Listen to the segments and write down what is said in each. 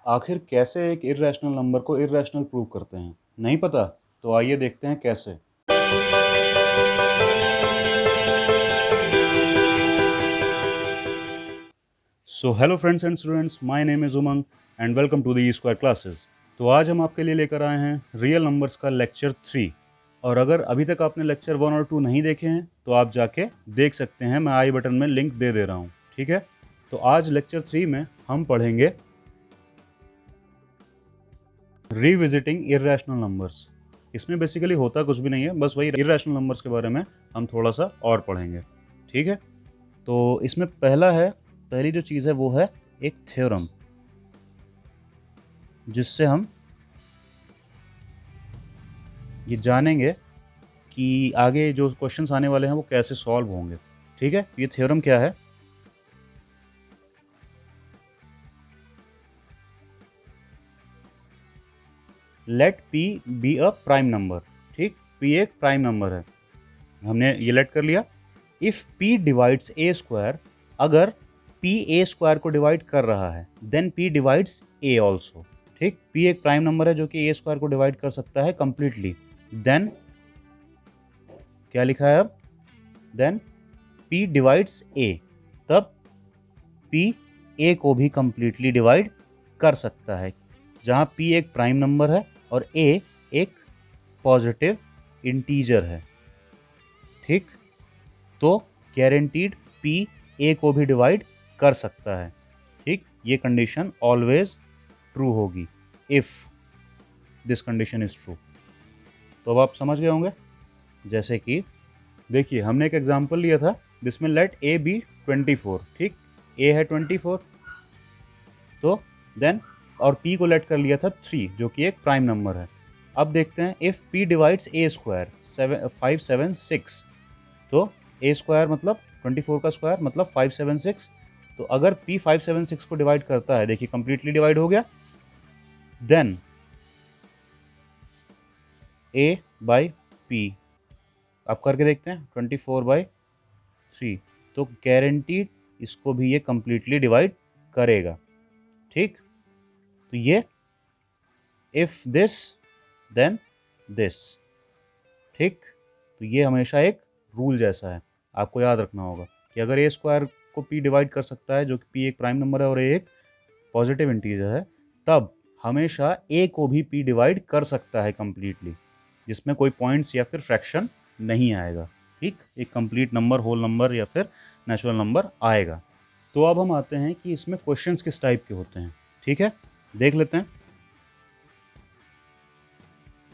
आखिर कैसे एक इर्रेशनल नंबर को इर्रेशनल प्रूव करते हैं? नहीं पता? तो आइए देखते हैं कैसे। So hello friends and students, my name is Umang and welcome to the E square classes. तो आज हम आपके लिए लेकर आए हैं रियल नंबर्स का लेक्चर 3। और अगर अभी तक आपने लेक्चर 1 और 2 नहीं देखे हैं तो आप जाके देख सकते हैं, मैं आई बटन में लिंक दे रहा हूँ। ठीक है, तो आज लेक्चर 3 में हम पढ़ेंगे रिविजिटिंग इर्रेशनल नंबर्स। इसमें बेसिकली होता कुछ भी नहीं है, बस वही इर्रेशनल नंबर्स के बारे में हम थोड़ा सा और पढ़ेंगे। ठीक है, तो इसमें पहली जो चीज़ है वो है एक थ्योरम, जिससे हम ये जानेंगे कि आगे जो क्वेश्चंस आने वाले हैं वो कैसे सॉल्व होंगे। ठीक है, ये थ्योरम क्या है? Let p be a prime number. ठीक, पी एक प्राइम नंबर है, हमने ये लेट कर लिया। If p divides a square, अगर पी ए स्क्वायर को डिवाइड कर रहा है, then p divides a also. ठीक, पी एक प्राइम नंबर है जो कि ए स्क्वायर को डिवाइड कर सकता है कंप्लीटली। देन क्या लिखा है अब? देन पी डिवाइड्स ए, तब पी ए को भी कंप्लीटली डिवाइड कर सकता है, जहां पी एक प्राइम नंबर है और ए एक पॉजिटिव इंटीजर है। ठीक, तो गारंटीड पी ए को भी डिवाइड कर सकता है। ठीक, ये कंडीशन ऑलवेज ट्रू होगी if this condition is true. तो अब आप समझ गए होंगे। जैसे कि देखिए, हमने एक एग्जांपल लिया था जिसमें लेट ए बी 24। ठीक, ए है 24, तो देन और पी को लेट कर लिया था 3 जो कि एक प्राइम नंबर है। अब देखते हैं if p divides a square 576, तो ए स्क्वायर मतलब 24 का स्क्वायर मतलब 576। तो अगर पी 576 को डिवाइड करता है, देखिए कंप्लीटली डिवाइड हो गया, देन ए बाई पी, आप करके देखते हैं 24/3, तो गारंटीड इसको भी ये कंप्लीटली डिवाइड करेगा। ठीक, तो ये इफ दिस देन दिस। ठीक, तो ये हमेशा एक रूल जैसा है, आपको याद रखना होगा कि अगर ए स्क्वायर को पी डिवाइड कर सकता है, जो कि पी एक प्राइम नंबर है और ए एक पॉजिटिव इंटीजर है, तब हमेशा ए को भी पी डिवाइड कर सकता है कंप्लीटली, जिसमें कोई पॉइंट्स या फिर फ्रैक्शन नहीं आएगा। ठीक, एक कंप्लीट नंबर, होल नंबर या फिर नेचुरल नंबर आएगा। तो अब हम आते हैं कि इसमें क्वेश्चंस किस टाइप के होते हैं। ठीक है, देख लेते हैं।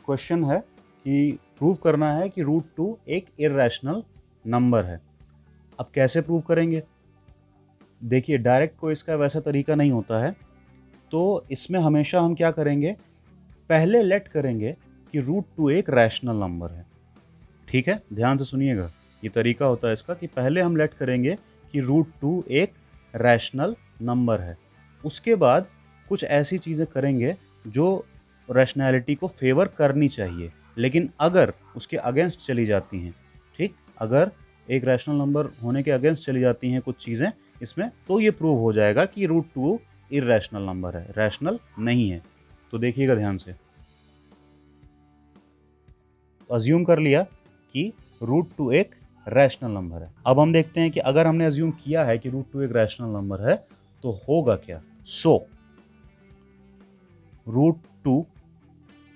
क्वेश्चन है कि प्रूव करना है कि √2 एक इर्रेशनल नंबर है। अब कैसे प्रूव करेंगे? देखिए, डायरेक्ट कोई इसका वैसा तरीका नहीं होता है, तो इसमें हमेशा हम क्या करेंगे, पहले लेट करेंगे कि √2 एक रैशनल नंबर है। ठीक है, ध्यान से सुनिएगा, ये तरीका होता है इसका कि पहले हम लेट करेंगे कि √2 एक रैशनल नंबर है। उसके बाद कुछ ऐसी चीज़ें करेंगे जो रैशनैलिटी को फेवर करनी चाहिए, लेकिन अगर उसके अगेंस्ट चली जाती हैं, ठीक, अगर एक रैशनल नंबर होने के अगेंस्ट चली जाती हैं कुछ चीज़ें इसमें, तो ये प्रूव हो जाएगा कि √2 इर्रेशनल नंबर है, रैशनल नहीं है। तो देखिएगा ध्यान से, अज्यूम कर लिया कि √2 एक रैशनल नंबर है। अब हम देखते हैं कि अगर हमने अज्यूम किया है कि √2 एक रैशनल नंबर है तो होगा क्या। सो √2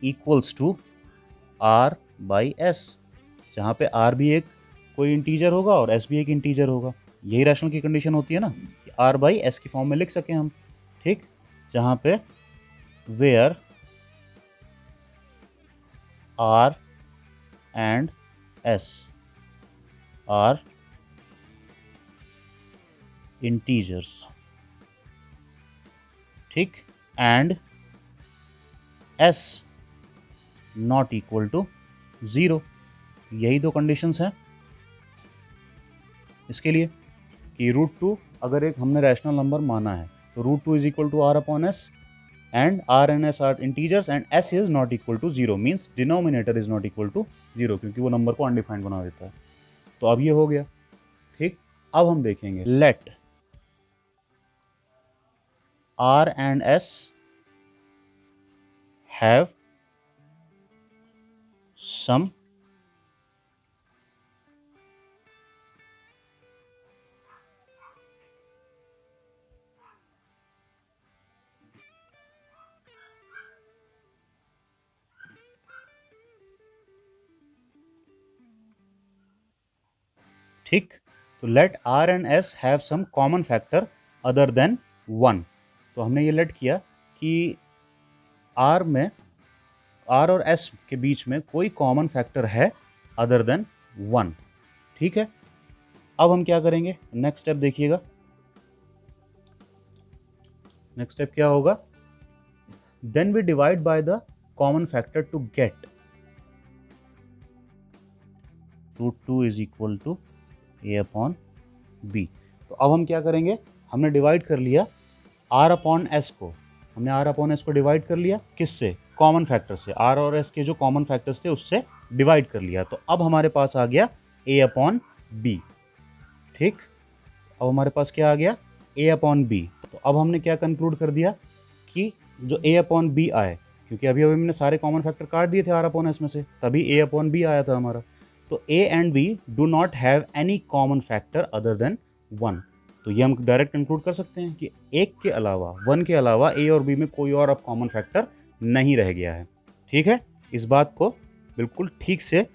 इक्वल्स टू r/s, जहाँ पे r भी एक कोई इंटीजर होगा और s भी एक इंटीजर होगा। यही रैशनल की कंडीशन होती है ना, कि r/s की फॉर्म में लिख सकें हम। ठीक, जहाँ पे where r and s are integers। ठीक, and s not equal to 0। यही दो कंडीशंस हैं इसके लिए कि √2 अगर एक हमने रैशनल नंबर माना है तो √2 is equal to r/s and r and s are integers and s is not equal to 0, means denominator is not equal to 0, क्योंकि वो नंबर को अनडिफाइंड बना देता है। तो अब ये हो गया। ठीक, अब हम देखेंगे let r and s have some ठीक। तो let r and s have some common factor other than 1। तो हमने ये लेट किया कि आर में, आर और एस के बीच में कोई कॉमन फैक्टर है अदर देन 1। ठीक है, अब हम क्या करेंगे, नेक्स्ट स्टेप देखिएगा। नेक्स्ट स्टेप क्या होगा, then we divide by the common factor to get root 2 is equal to a upon b. तो अब हम क्या करेंगे, हमने डिवाइड कर लिया आर अपॉन एस को, हमने आर अपॉन एस को डिवाइड कर लिया किससे, कॉमन फैक्टर से, आर और एस के जो कॉमन फैक्टर्स थे उससे डिवाइड कर लिया। तो अब हमारे पास आ गया ए अपॉन बी। ठीक, अब हमारे पास क्या आ गया, ए अपॉन बी। तो अब हमने क्या कंक्लूड कर दिया कि जो ए अपॉन बी आए, क्योंकि अभी अभी हमने सारे कॉमन फैक्टर काट दिए थे आर अपॉन एस में से, तभी ए अपॉन बी आया था हमारा। तो a and b do not have any common factor other than 1। तो ये हम डायरेक्ट कंक्लूड कर सकते हैं कि एक के अलावा, 1 के अलावा ए और बी में कोई और अब कॉमन फैक्टर नहीं रह गया है। ठीक है, इस बात को बिल्कुल ठीक से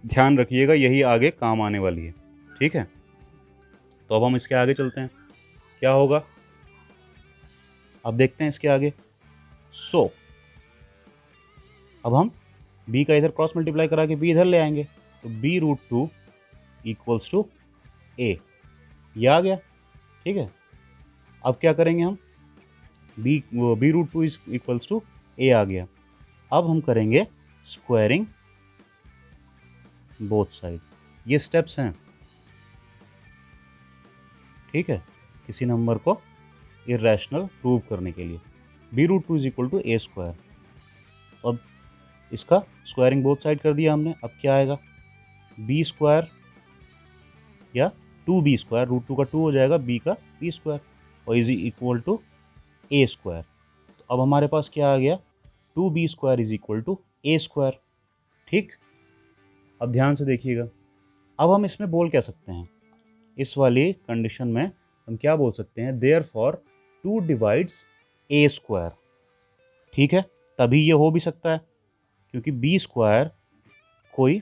ध्यान रखिएगा, यही आगे काम आने वाली है। ठीक है, तो अब हम इसके आगे चलते हैं, क्या होगा अब देखते हैं इसके आगे। सो अब हम b का इधर क्रॉस मल्टीप्लाई करा के b इधर ले आएंगे, तो b root 2 equals to a, ये आ गया। ठीक है, अब क्या करेंगे हम, b root 2 equals to a आ गया। अब हम करेंगे स्क्वायरिंग बोथ साइड, ये स्टेप्स हैं। ठीक है, किसी नंबर को इरेशनल प्रूव करने के लिए b root 2 is equal to a square. अब इसका स्क्वायरिंग बोथ साइड कर दिया हमने, अब क्या आएगा, b स्क्वायर या 2b स्क्वायर, रूट 2 का 2 हो जाएगा, b का b स्क्वायर, और is equal to a square. तो अब हमारे पास क्या आ गया, 2b square is equal to a square. ठीक, अब ध्यान से देखिएगा, अब हम इसमें बोल क्या सकते हैं, इस वाली कंडीशन में हम क्या बोल सकते हैं, देयरफॉर 2 डिवाइड्स a स्क्वायर। ठीक है, तभी ये हो भी सकता है क्योंकि b स्क्वायर कोई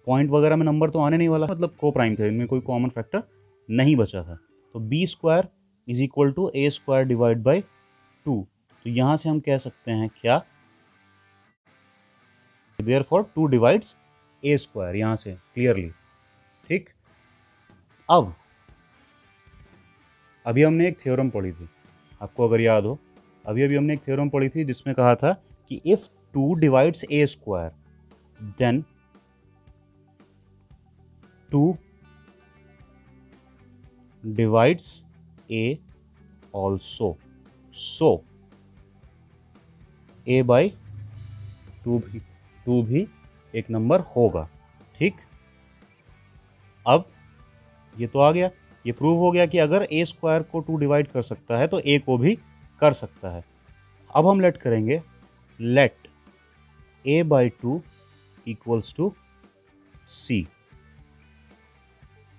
पॉइंट वगैरह में नंबर तो आने नहीं वाला, मतलब को प्राइम थे, इनमें कोई कॉमन फैक्टर नहीं बचा था। तो b square is equal to a square divide by 2। तो यहाँ से हम कह सकते हैं क्या, देयरफॉर 2 डिवाइड्स a स्क्वायर, यहाँ से क्लियरली। ठीक, अब अभी हमने एक थ्योरम पढ़ी थी, आपको अगर याद हो, अभी अभी हमने एक थ्योरम पढ़ी थी जिसमें कहा था कि if 2 divides a square then 2 divides a also, so a by 2 भी एक नंबर होगा। ठीक, अब ये तो आ गया, ये प्रूव हो गया कि अगर a स्क्वायर को 2 डिवाइड कर सकता है तो a को भी कर सकता है। अब हम लेट करेंगे, let a by 2 equals to c।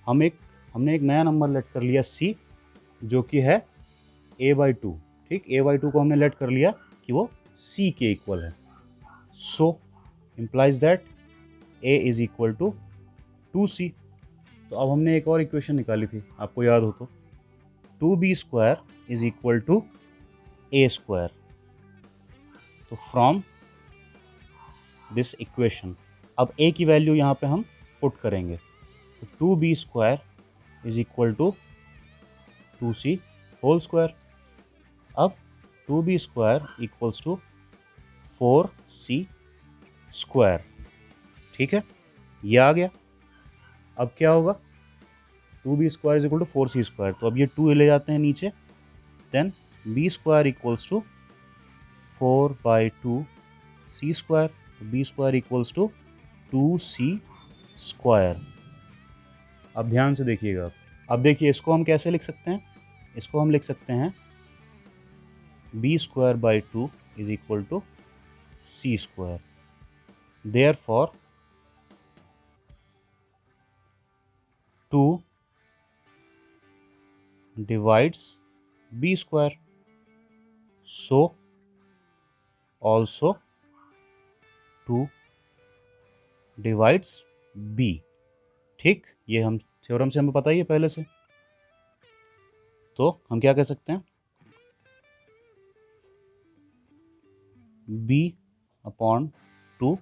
हमने एक नया नंबर लेट कर लिया c, जो कि है a by 2। ठीक, a by 2 को हमने लेट कर लिया कि वो c के इक्वल है। So implies that a is equal to 2c। तो अब हमने एक और इक्वेशन निकाली थी, आपको याद हो तो, 2b square is equal to a square. तो फ्रॉम दिस इक्वेशन अब a की वैल्यू यहाँ पे हम पुट करेंगे, तो 2b square is equal to 2c whole square. अब 2b square equals to 4c square. ठीक है, ये आ गया। अब क्या होगा, 2b square is equal to 4c square, तो अब ये 2 ले जाते हैं नीचे, then b square equals to 4 by 2 c square, b square equals to 2c square. अब ध्यान से देखिएगा, अब देखिए इसको हम कैसे लिख सकते हैं, इसको हम लिख सकते हैं b square by 2 is equal to C square, therefore 2 divides b square, so also 2 divides b। ठीक, ये हम थ्योरम से हमें पता ही है पहले से, तो हम क्या कह सकते हैं, b अपॉन 2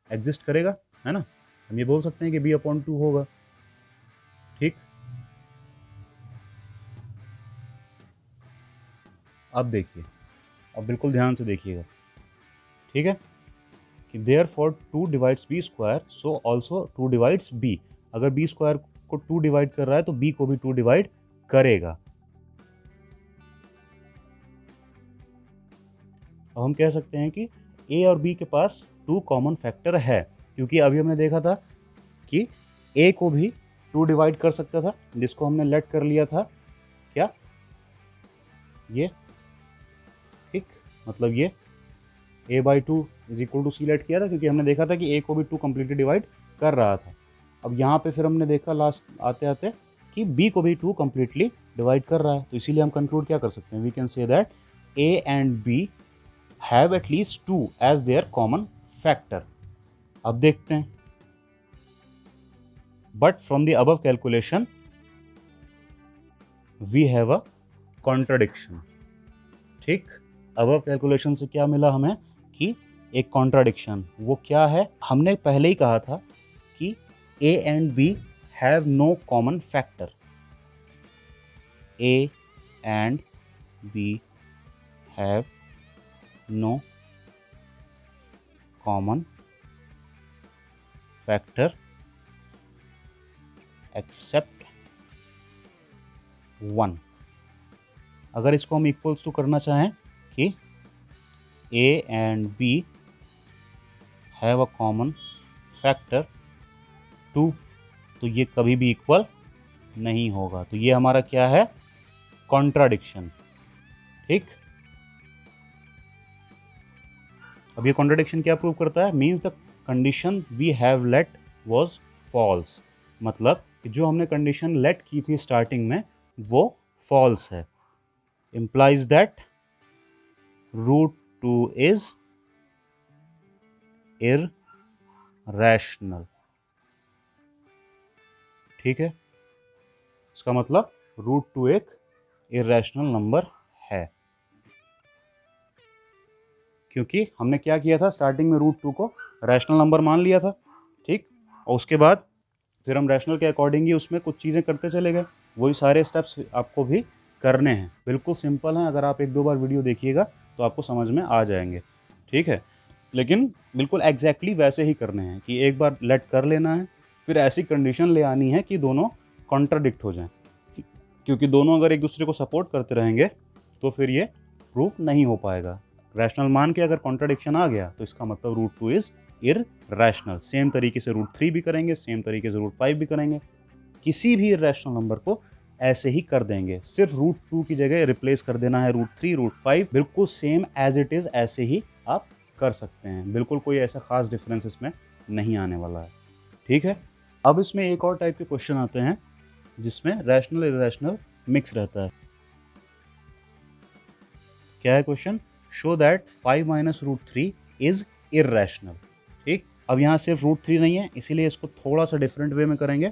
एग्जिस्ट करेगा, है ना। हम ये बोल सकते हैं कि b अपॉन 2 होगा। ठीक, अब देखिए, अब बिल्कुल ध्यान से देखिएगा। ठीक है, कि therefore 2 divides B square, so also 2 divides B. अगर बी स्क्वायर को 2 डिवाइड कर रहा है तो बी को भी 2 डिवाइड करेगा। अब हम कह सकते हैं कि ए और बी के पास 2 कॉमन फैक्टर है, क्योंकि अभी हमने देखा था कि ए को भी 2 डिवाइड कर सकता था, जिसको हमने लेट कर लिया था क्या, ये। ठीक, मतलब ये a by 2 is equal to C let किया था, क्योंकि हमने देखा था कि a को भी 2 कम्प्लीटली डिवाइड कर रहा था। अब यहाँ पे फिर हमने देखा लास्ट आते आते कि b को भी 2 कम्प्लीटली डिवाइड कर रहा है, तो इसीलिए हम कंक्लूड क्या कर सकते हैं, we can say that a and b have at least 2 as their common factor. अब देखते हैं, but from the above calculation we have a contradiction. ठीक, अबव कैलकुलेशन से क्या मिला हमें कि एक कॉन्ट्राडिक्शन, वो क्या है, हमने पहले ही कहा था कि a and b have no common factor, a and b have no common factor except 1। अगर इसको हम इक्वल्स टू करना चाहें कि a and b have a common factor 2, तो ये कभी भी इक्वल नहीं होगा, तो ये हमारा क्या है, कॉन्ट्राडिक्शन। ठीक, अब ये कॉन्ट्राडिक्शन क्या प्रूव करता है, means the condition we have let was false, मतलब कि जो हमने कंडीशन लेट की थी स्टार्टिंग में वो फॉल्स है, implies that root 2 is irrational। ठीक है, इसका मतलब रूट 2 एक इरेशनल नंबर है, क्योंकि हमने क्या किया था, स्टार्टिंग में रूट 2 को रैशनल नंबर मान लिया था। ठीक, और उसके बाद फिर हम रैशनल के अकॉर्डिंग ही उसमें कुछ चीज़ें करते चले गए, वही सारे स्टेप्स आपको भी करने हैं, बिल्कुल सिंपल हैं, अगर आप 1-2 बार वीडियो देखिएगा तो आपको समझ में आ जाएंगे। ठीक है, लेकिन बिल्कुल एग्जैक्टली वैसे ही करने हैं कि एक बार लेट कर लेना है, फिर ऐसी कंडीशन ले आनी है कि दोनों कॉन्ट्राडिक्ट हो जाएं, क्योंकि दोनों अगर एक दूसरे को सपोर्ट करते रहेंगे तो फिर ये प्रूफ नहीं हो पाएगा। रैशनल मान के अगर कॉन्ट्राडिक्शन आ गया तो इसका मतलब रूट 2 इज़ इररैशनल। सेम तरीके से रूट 3 भी करेंगे, सेम तरीके से रूट 5 भी करेंगे, किसी भी इररैशनल नंबर को ऐसे ही कर देंगे, सिर्फ रूट 2 की जगह रिप्लेस कर देना है रूट 3, रूट 5, बिल्कुल सेम एज इट इज़ ऐसे ही आप कर सकते हैं, बिल्कुल कोई ऐसा खास डिफरेंस इसमें नहीं आने वाला है। ठीक है, अब इसमें एक और टाइप के क्वेश्चन आते हैं जिसमें रैशनल इररैशनल मिक्स रहता है। क्या है question, show that 5 minus root 3 is irrational. ठीक, अब यहाँ सिर्फ रूट 3 नहीं है, इसीलिए इसको थोड़ा सा डिफरेंट वे में करेंगे।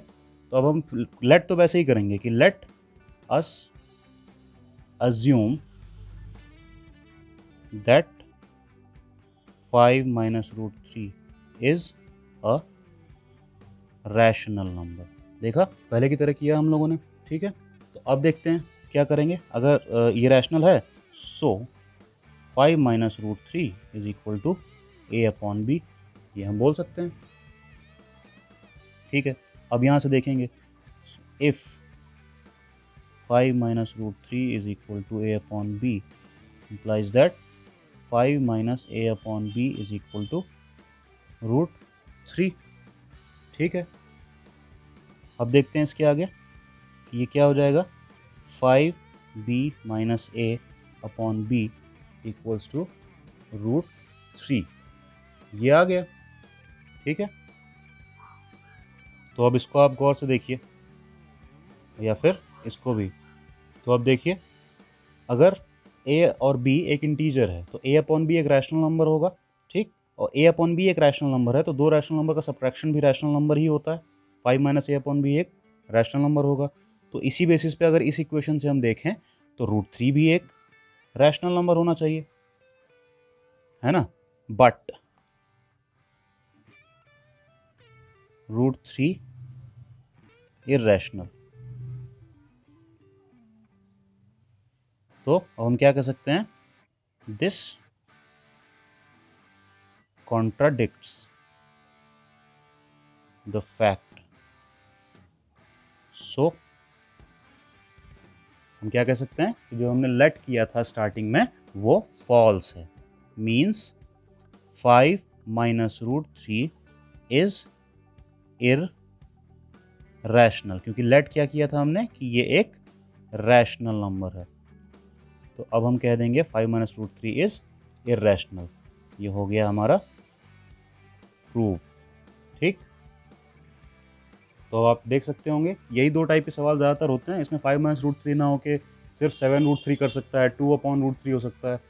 तो अब हम लेट तो वैसे ही करेंगे कि let us assume that 5 minus root 3 is a rational number. देखा, पहले की तरह किया हम लोगों ने। ठीक है, तो अब देखते हैं क्या करेंगे, अगर ये रैशनल है so 5 minus root 3 is equal to a upon B, ये हम बोल सकते हैं। ठीक है, अब यहाँ से देखेंगे, if 5 minus root 3 is equal to a upon B implies that 5 minus a upon B is equal to root 3। ठीक है, अब देखते हैं इसके आगे, ये क्या हो जाएगा, 5b minus a upon B equals to root 3, ये आ गया। ठीक है, तो अब इसको आप गौर से देखिए, या फिर इसको भी। तो अब देखिए, अगर a और b एक इंटीजर है तो a अपॉन b एक रैशनल नंबर होगा। ठीक, और a अपॉन b एक रैशनल नंबर है तो दो रैशनल नंबर का सब्ट्रैक्शन भी रैशनल नंबर ही होता है। 5 माइनस a अपॉन b एक रैशनल नंबर होगा। तो इसी बेसिस पे अगर इस इक्वेशन से हम देखें तो √3 भी एक रैशनल नंबर होना चाहिए, है ना। बट √3 इर्रेशनल, तो अब हम क्या कह सकते हैं, दिस कॉन्ट्राडिक्ट्स द फैक्ट। सो हम क्या कह सकते हैं कि जो हमने लेट किया था स्टार्टिंग में वो फॉल्स है। मीन्स 5 माइनस √3 इज इर्रेशनल, क्योंकि लेट क्या किया था हमने कि ये एक रैशनल नंबर है। तो अब हम कह देंगे 5 माइनस √3 इज इर्रेशनल। ये हो गया हमारा प्रूव। ठीक, तो आप देख सकते होंगे यही दो टाइप के सवाल ज़्यादातर होते हैं। इसमें 5 माइनस √3 ना होके सिर्फ 7 √3 कर सकता है, 2 अपॉन √3 हो सकता है,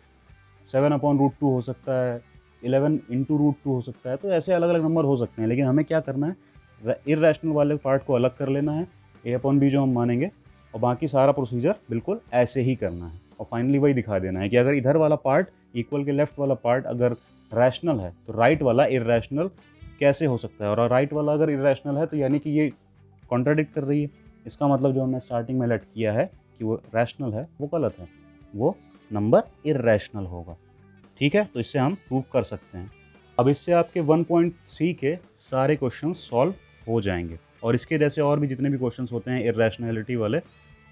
7 अपॉन √2 हो सकता है, 11 इंटू √2 हो सकता है। तो ऐसे अलग अलग नंबर हो सकते हैं, लेकिन हमें क्या करना है, इर्रेशनल वाले पार्ट को अलग कर लेना है, a अपॉन b जो हम मानेंगे, और बाकी सारा प्रोसीजर बिल्कुल ऐसे ही करना है। और फाइनली वही दिखा देना है कि अगर इधर वाला पार्ट इक्वल के लेफ्ट वाला पार्ट अगर रैशनल है तो राइट वाला इर्रेशनल कैसे हो सकता है, और राइट वाला अगर इर्रेशनल है तो यानी कि ये कॉन्ट्राडिक्ट कर रही है। इसका मतलब जो हमने स्टार्टिंग में लेट किया है कि वो रैशनल है वो गलत है, वो नंबर इर्रेशनल होगा। ठीक है, तो इससे हम प्रूव कर सकते हैं। अब इससे आपके 1.3 के सारे क्वेश्चन सॉल्व हो जाएंगे, और इसके जैसे और भी जितने भी क्वेश्चन होते हैं इर्रेशनैलिटी वाले,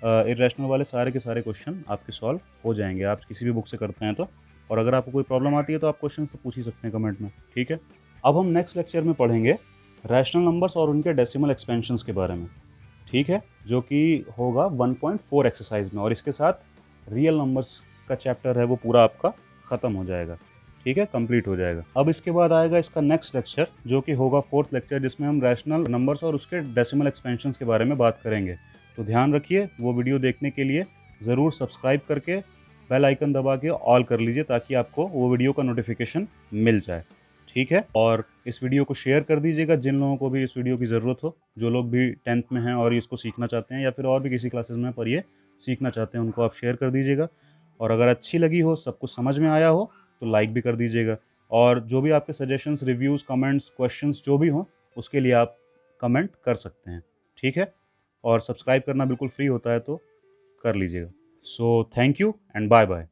इर्रेशनल वाले, सारे के सारे क्वेश्चन आपके सॉल्व हो जाएंगे, आप किसी भी बुक से करते हैं तो। और अगर आपको कोई प्रॉब्लम आती है तो आप क्वेश्चन तो पूछ ही सकते हैं कमेंट में। ठीक है, अब हम नेक्स्ट लेक्चर में पढ़ेंगे रैशनल नंबर्स और उनके डेसिमल एक्सपेंशंस के बारे में। ठीक है, जो कि होगा 1.4 एक्सरसाइज में, और इसके साथ रियल नंबर्स का चैप्टर है वो पूरा आपका ख़त्म हो जाएगा। ठीक है, कंप्लीट हो जाएगा। अब इसके बाद आएगा इसका नेक्स्ट लेक्चर जो कि होगा 4th लेक्चर, जिसमें हम रैशनल नंबर्स और उसके डेसिमल एक्सपेंशंस के बारे में बात करेंगे। तो ध्यान रखिए, वो वीडियो देखने के लिए ज़रूर सब्सक्राइब करके बेल आइकन दबा के ऑल कर लीजिए, ताकि आपको वो वीडियो का नोटिफिकेशन मिल जाए। ठीक है, और इस वीडियो को शेयर कर दीजिएगा जिन लोगों को भी इस वीडियो की ज़रूरत हो, जो लोग भी 10th में हैं और इसको सीखना चाहते हैं, या फिर और भी किसी क्लासेस में पर ये सीखना चाहते हैं, उनको आप शेयर कर दीजिएगा। और अगर अच्छी लगी हो, सब कुछ समझ में आया हो, तो लाइक भी कर दीजिएगा। और जो भी आपके सजेशंस, रिव्यूज़, कमेंट्स, क्वेश्चंस जो भी हों, उसके लिए आप कमेंट कर सकते हैं। ठीक है, और सब्सक्राइब करना बिल्कुल फ्री होता है, तो कर लीजिएगा। So thank you and bye bye.